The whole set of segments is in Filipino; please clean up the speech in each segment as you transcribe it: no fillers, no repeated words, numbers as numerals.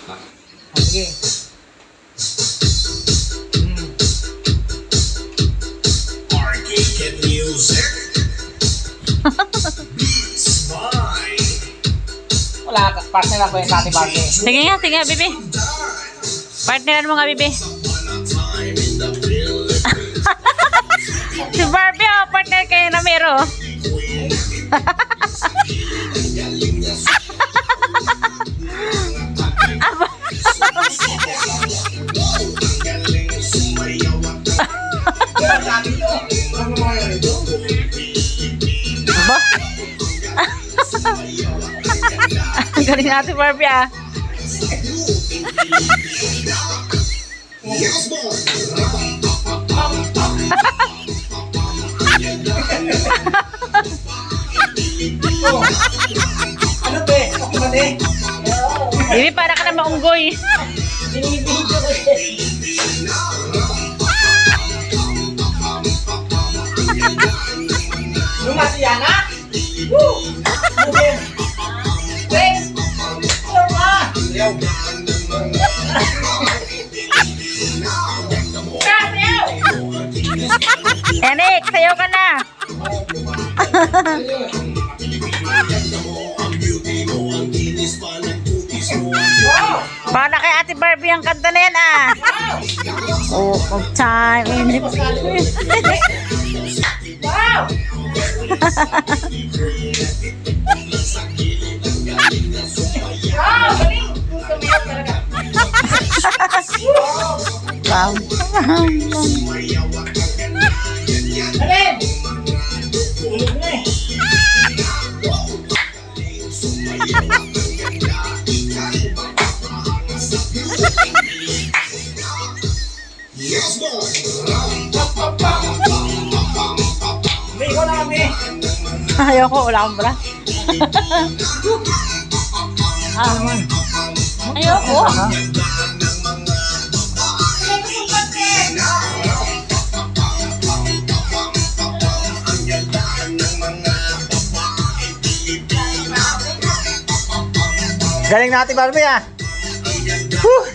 Sige. Arcade music. Beats by Wala, partner ako yung Ate Barbie. Sige nga, Bibi. Partneran mo nga, Bibi. Si Barbie, oh, partner kayo na Mero. Aba? Ang galing natin, Barbie, ah. Ano be? Ako ba de? Bibi, para ka na maunggoy. Binibidyo ko eh. Yung nga si Yana? Woo! Mubin! Wait! Ayaw ka! Ayaw! Ayaw! Enik, sayo ka na. Para kay Ate Barbie ang kanta na yan, ah. Oh, of time in it. Wow! Wow! Galing! Sumayaw talaga. Wow. Alin! Tulog na eh. May ikaw na kami. Ayoko, wala akong bra. Man. Ayoko. Galing natin, Barbie, ah. Whew.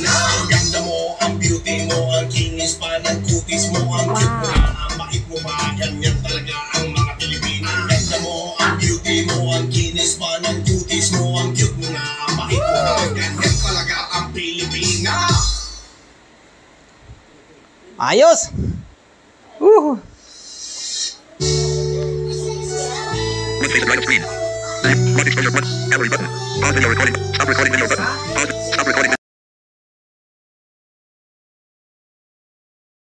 Ang ganda mo, ang beauty mo, ang kinis pa ng kutis mo, ang cute mo, ang bait mo ba, ganyan talaga ang mga Pilipina. Ang ganda mo, ang beauty mo, ang kinis pa ng kutis mo, ang cute mo na, ang bait mo ba, ganyan talaga ang Pilipina. Ayos! Woo! Rotate right of screen. Left, right exposure button. Gallery button. Pause video recording. Stop recording video button. Pause.